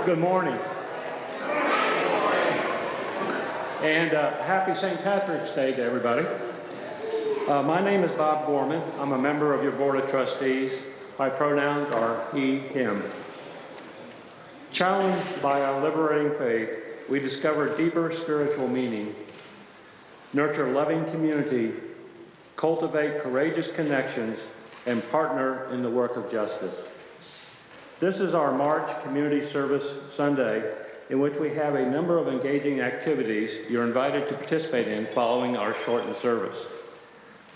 Good morning. And happy St. Patrick's Day to everybody. My name is Bob Gorman. I'm a member of your Board of Trustees. My pronouns are he, him. Challenged by our liberating faith, we discover deeper spiritual meaning, nurture loving community, cultivate courageous connections, and partner in the work of justice. This is our March Community Service Sunday, in which we have a number of engaging activities you're invited to participate in following our shortened service.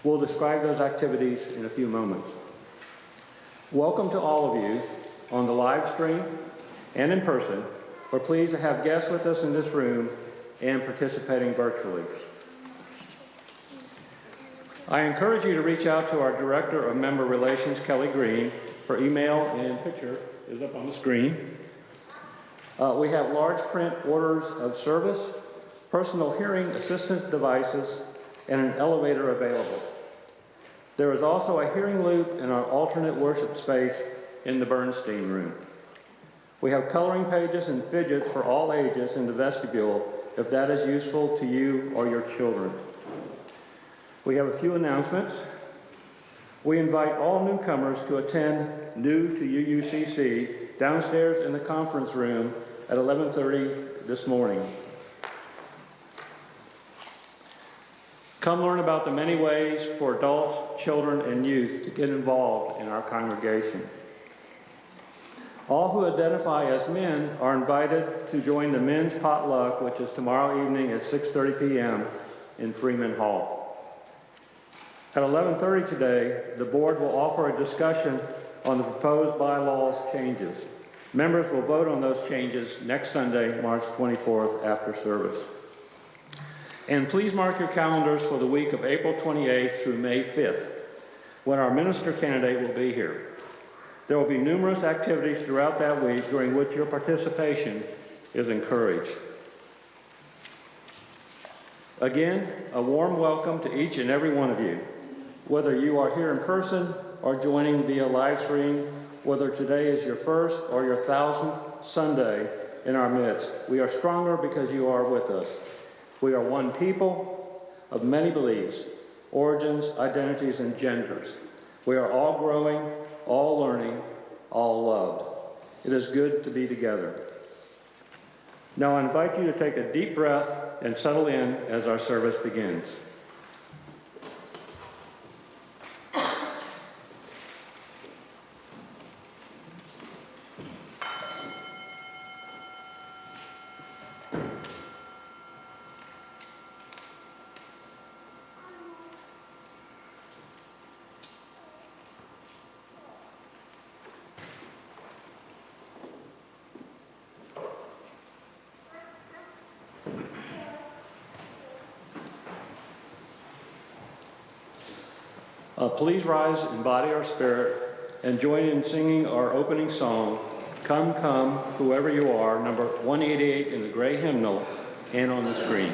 We'll describe those activities in a few moments. Welcome to all of you on the live stream and in person. We're pleased to have guests with us in this room and participating virtually. I encourage you to reach out to our Director of Member Relations, Kelly Green. Her email and picture is up on the screen. We have large print orders of service, personal hearing assistance devices, and an elevator available. There is also a hearing loop in our alternate worship space in the Bernstein room. We have coloring pages and fidgets for all ages in the vestibule if that is useful to you or your children. We have a few announcements. We invite all newcomers to attend New to UUCC downstairs in the conference room at 11:30 this morning. Come learn about the many ways for adults, children, and youth to get involved in our congregation. All who identify as men are invited to join the men's potluck, which is tomorrow evening at 6:30 p.m. in Freeman Hall. At 11:30 today, the board will offer a discussion on the proposed bylaws changes. Members will vote on those changes next Sunday, March 24th, after service. And please mark your calendars for the week of April 28th through May 5th, when our minister candidate will be here. There will be numerous activities throughout that week during which your participation is encouraged. Again, a warm welcome to each and every one of you. Whether you are here in person or joining via live stream, whether today is your first or your 1,000th Sunday in our midst, we are stronger because you are with us. We are one people of many beliefs, origins, identities, and genders. We are all growing, all learning, all loved. It is good to be together. Now I invite you to take a deep breath and settle in as our service begins. Please rise, embody our spirit, and join in singing our opening song, Come, Come, Whoever You Are, number 188 in the gray hymnal and on the screen.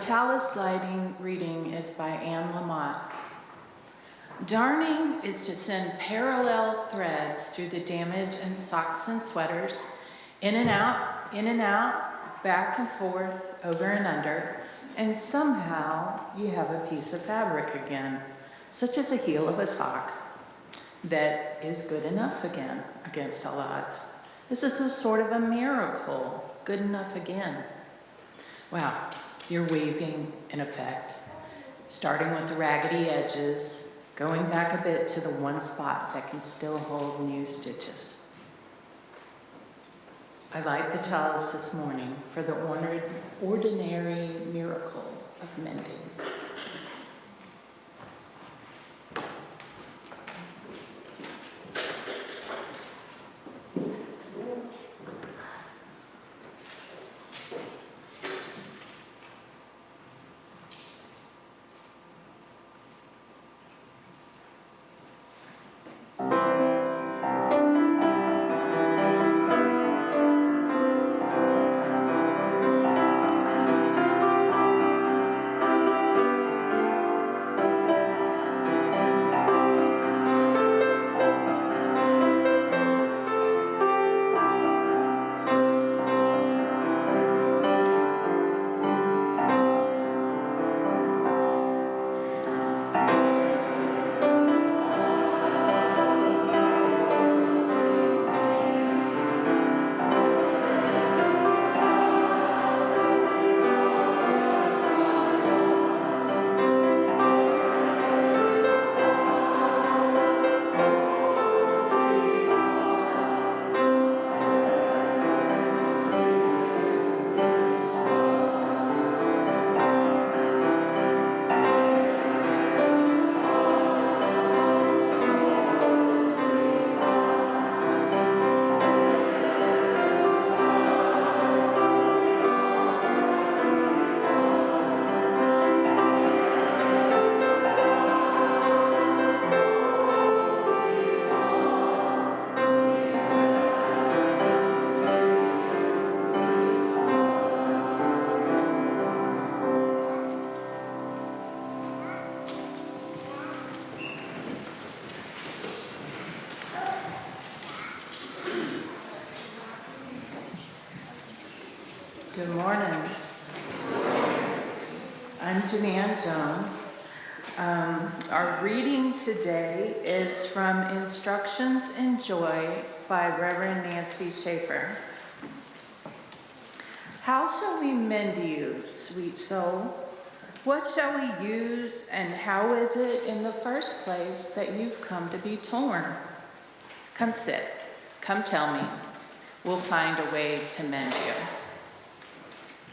Chalice lighting reading is by Anne Lamott. Darning is to send parallel threads through the damage in socks and sweaters, in and out, back and forth, over and under, and somehow you have a piece of fabric again, such as the heel of a sock, that is good enough again against all odds. This is a sort of a miracle, good enough again. Wow, you're weaving in effect, starting with the raggedy edges, going back a bit to the one spot that can still hold new stitches. I light the talis this morning for the ordinary miracle of mending. Good morning. I'm Jananne Jones. Our reading today is from Instructions in Joy by Reverend Nancy Schaefer. How shall we mend you, sweet soul? What shall we use, and how is it in the first place that you've come to be torn? Come sit, come tell me. We'll find a way to mend you.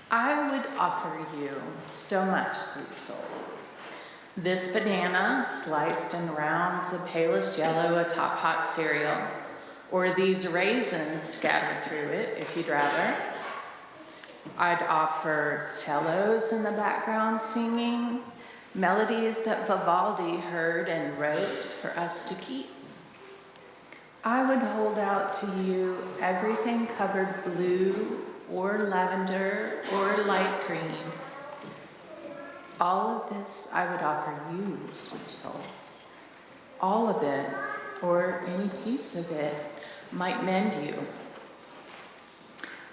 I would offer you so much, sweet soul. This banana sliced in rounds of palest yellow atop hot cereal, or these raisins scattered through it if you'd rather. I'd offer cellos in the background singing, melodies that Vivaldi heard and wrote for us to keep. I would hold out to you everything covered blue or lavender or light green. All of this I would offer you, sweet soul. All of it, or any piece of it, might mend you.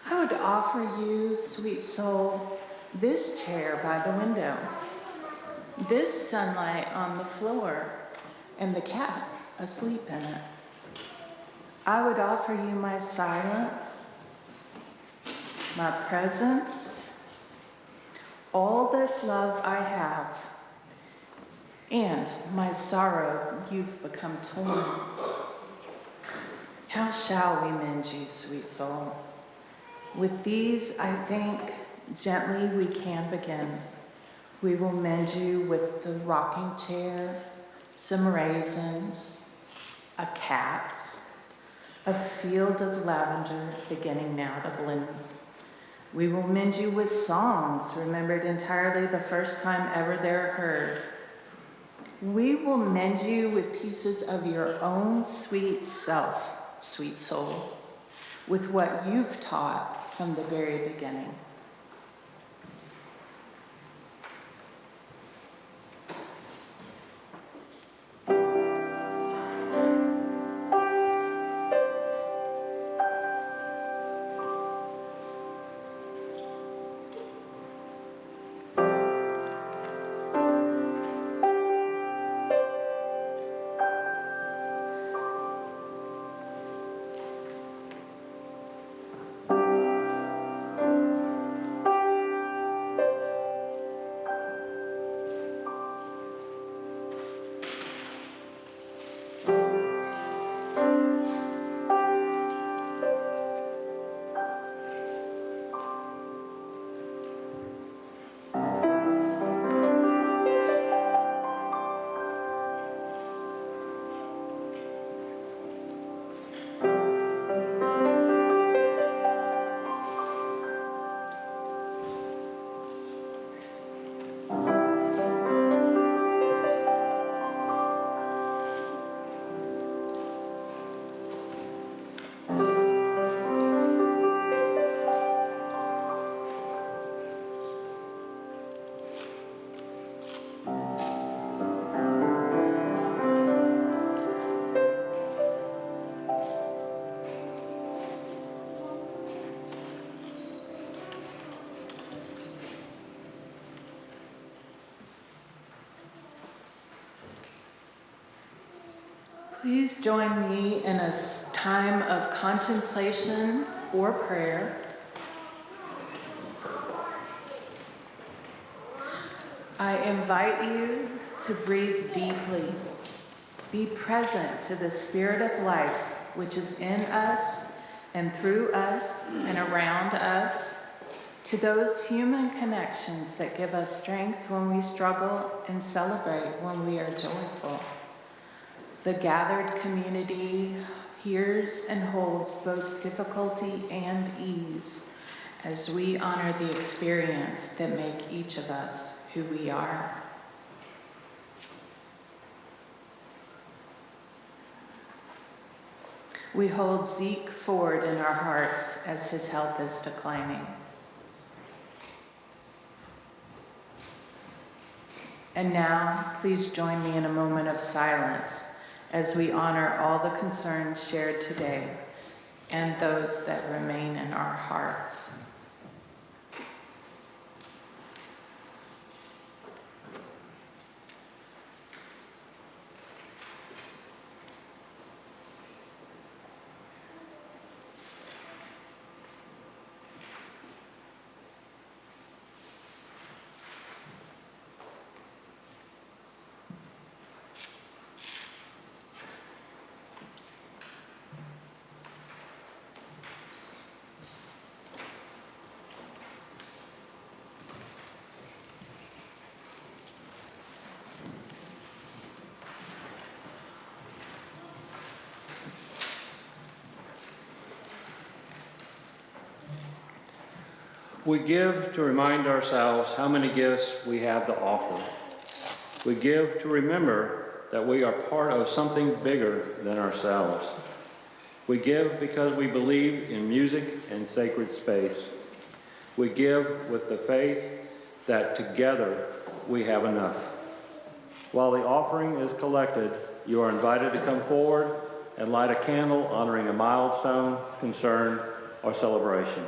I would offer you, sweet soul, this chair by the window, this sunlight on the floor, and the cat asleep in it. I would offer you my silence, my presence, all this love I have, and my sorrow you've become torn. How shall we mend you, sweet soul? With these, I think, gently we can begin. We will mend you with the rocking chair, some raisins, a cat, a field of lavender beginning now to bloom. We will mend you with songs remembered entirely the first time ever they're heard. We will mend you with pieces of your own sweet self, sweet soul, with what you've taught from the very beginning. Please join me in a time of contemplation or prayer. I invite you to breathe deeply. Be present to the spirit of life which is in us and through us and around us, to those human connections that give us strength when we struggle and celebrate when we are joyful. The gathered community hears and holds both difficulty and ease as we honor the experience that make each of us who we are. We hold Zeke Ford in our hearts as his health is declining. And now, please join me in a moment of silence as we honor all the concerns shared today and those that remain in our hearts. We give to remind ourselves how many gifts we have to offer. We give to remember that we are part of something bigger than ourselves. We give because we believe in music and sacred space. We give with the faith that together we have enough. While the offering is collected, you are invited to come forward and light a candle honoring a milestone, concern, or celebration.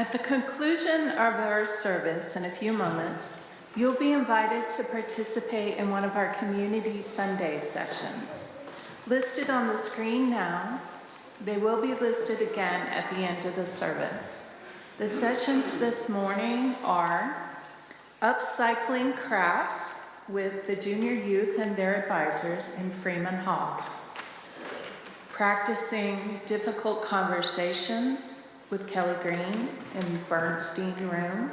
At the conclusion of our service in a few moments, you'll be invited to participate in one of our Community Sunday sessions. Listed on the screen now, they will be listed again at the end of the service. The sessions this morning are Upcycling Crafts with the junior youth and their advisors in Freeman Hall. Practicing Difficult Conversations with Kelly Green in Bernstein Room.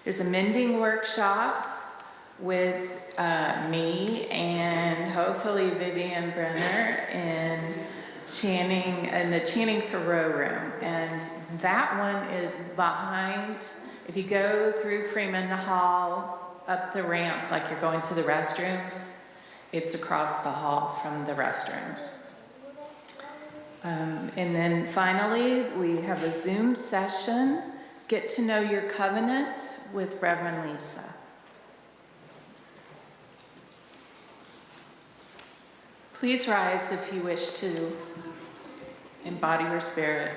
There's a Mending Workshop with me and hopefully Vivian Brenner in the Channing Thoreau Room. And that one is behind, if you go through Freeman Hall, up the ramp like you're going to the restrooms, it's across the hall from the restrooms. And then finally, we have a Zoom session, Get to Know Your Covenant with Reverend Lisa. Please rise if you wish to embody your spirit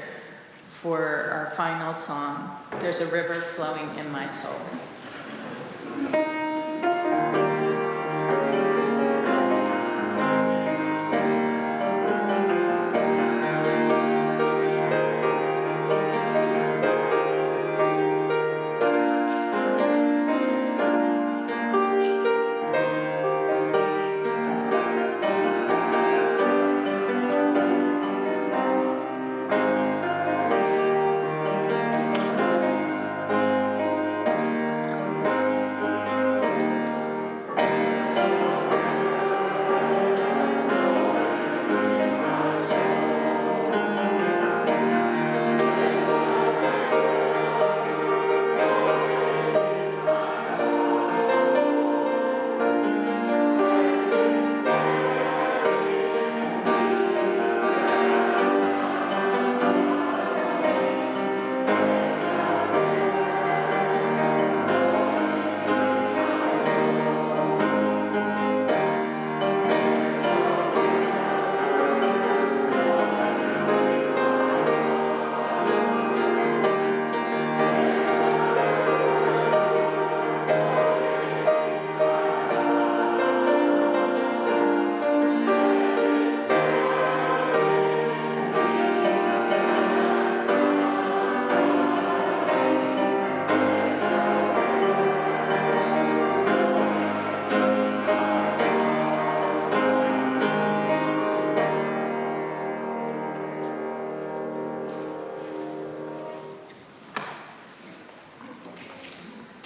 for our final song, There's a River Flowing in My Soul.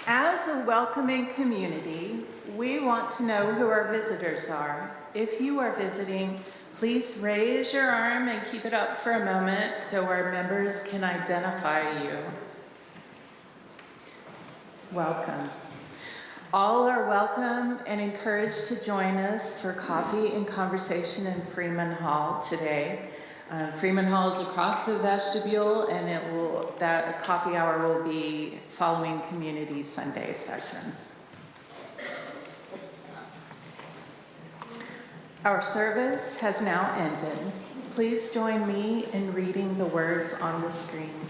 As a welcoming community, we want to know who our visitors are. If you are visiting, please raise your arm and keep it up for a moment so our members can identify you. Welcome. All are welcome and encouraged to join us for coffee and conversation in Freeman Hall today. Freeman Hall is across the vestibule, and that coffee hour will be following Community Sunday sessions. Our service has now ended. Please join me in reading the words on the screen.